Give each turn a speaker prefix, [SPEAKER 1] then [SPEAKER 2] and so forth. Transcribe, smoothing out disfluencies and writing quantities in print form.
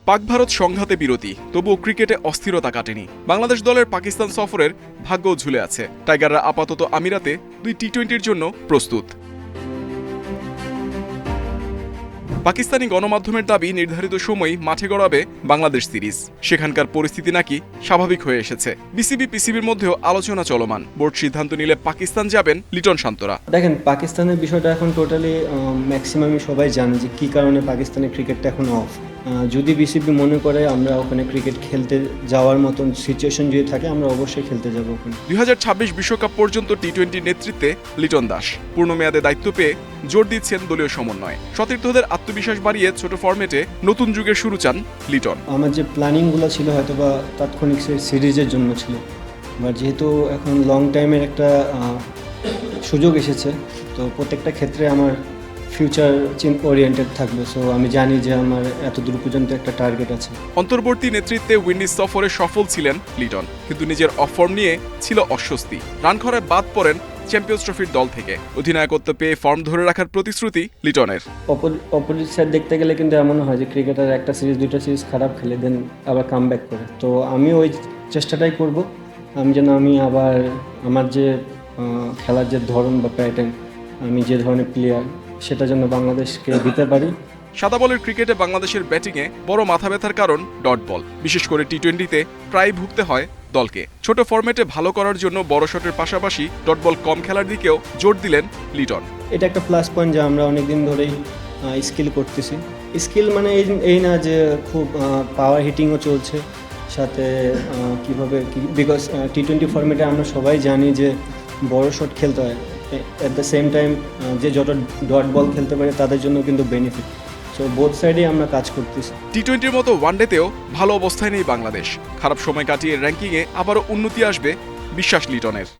[SPEAKER 1] পাক ভারত সংঘাতে বিরতি, তবুও ক্রিকেটে অস্থিরতা কাটেনি। বাংলাদেশ দলের পাকিস্তান সফরের ভাগ্যও ঝুলে আছে। টাইগাররা আপাতত আমিরাতে 2 টি-20-র জন্য প্রস্তুত। পাকিস্তানি গণমাধ্যমের দাবি নির্ধারিত সময়ই মাঠে গড়াবে বাংলাদেশ সিরিজ। সেখানকার পরিস্থিতি নাকি স্বাভাবিক হয়ে এসেছে। বিসিবির মধ্যেও আলোচনা চলমান। বোর্ড সিদ্ধান্ত নিলে পাকিস্তান যাবেন লিটন শান্তরা।
[SPEAKER 2] দেখেন, পাকিস্তানের বিষয়টা এখন টোটালি ম্যাক্সিমামই সবাই জানে যে কী কারণে পাকিস্তানের ক্রিকেটটা এখন অফ। যদি বিসিবি মনে করে আমরা ওখানে ক্রিকেট খেলতে যাওয়ার মতন সিচুয়েশন যদি থাকে, আমরা অবশ্যই খেলতে যাবো ওখানে।
[SPEAKER 1] 2026 বিশ্বকাপ পর্যন্ত টি-20 নেতৃত্বে লিটন দাস পূর্ণ মেয়াদে দায়িত্ব পেয়ে জোর দিচ্ছেন দলীয় সমন্বয়। সতীর্থদের আত্মবিশ্বাস বাড়িয়ে ছোট ফরম্যাটে নতুন যুগের শুরু চান লিটন।
[SPEAKER 2] আমার যে প্ল্যানিংগুলো ছিল হয়তো বা তাৎক্ষণিক সিরিজের জন্য ছিল, বা যেহেতু এখন লং টাইমের একটা সুযোগ এসেছে, তো প্রত্যেকটা ক্ষেত্রে আমার ফিউচার ওরিয়েন্টেড থাকবে। সো আমি জানি যে আমার এত দূর পর্যন্ত একটা টার্গেট আছে।
[SPEAKER 1] অন্তর্বর্তী নেতৃত্বে উইন্ডিজ সফরে সফল ছিলেন লিটন, কিন্তু নিজের অফ ফর্ম নিয়ে ছিল অস্বস্তি। রান খরায় বাদ পড়েন চ্যাম্পিয়ন্স ট্রফির দল থেকে। অধিনায়কত্ব পেয়ে ফর্ম ধরে রাখার প্রতিশ্রুতি লিটনের।
[SPEAKER 2] অপোজিট সাইড দেখতে গেলে কিন্তু এমন হয় যে ক্রিকেটার একটা সিরিজ দুইটা সিরিজ খারাপ খেলে দেন আবার কাম ব্যাক করে। তো আমি ওই চেষ্টাটাই করব, আমি আবার আমার যে খেলার যে ধরন বা প্যাটার্ন, আমি যে ধরনের প্লেয়ার, সেটা যেন বাংলাদেশকে দিতে পারি।
[SPEAKER 1] সাদা বলের ক্রিকেটে বাংলাদেশের ব্যাটিংয়ে বড় মাথা ব্যথার কারণ ডট বল। বিশেষ করে টি-20তে প্রায় ভুগতে হয় দলকে। ছোট ফরম্যাটে ভালো করার জন্য বড় শটের পাশাপাশি ডট বল কম খেলার দিকেও জোর দিলেন লিটন।
[SPEAKER 2] এটা একটা প্লাস পয়েন্ট যে আমরা অনেকদিন ধরেই স্কিল করতেছি। স্কিল মানে এই না যে খুব পাওয়ার হিটিংও চলছে, সাথে কীভাবে বিকজ টি-20 ফরম্যাটে আমরা সবাই জানি যে বড় শট খেলতে হয়। অ্যাট দ্য সেম টাইম যে যত ডট বল খেলতে পারে তাদের জন্য কিন্তু বেনিফিট। সো বোথ সাইডেই আমরা কাজ করতেছি।
[SPEAKER 1] টি-20-র মতো ওয়ানডেতেও ভালো অবস্থায় নেই বাংলাদেশ। খারাপ সময় কাটিয়ে র্যাঙ্কিংয়ে আবারও উন্নতি আসবে বিশ্বাস লিটনের।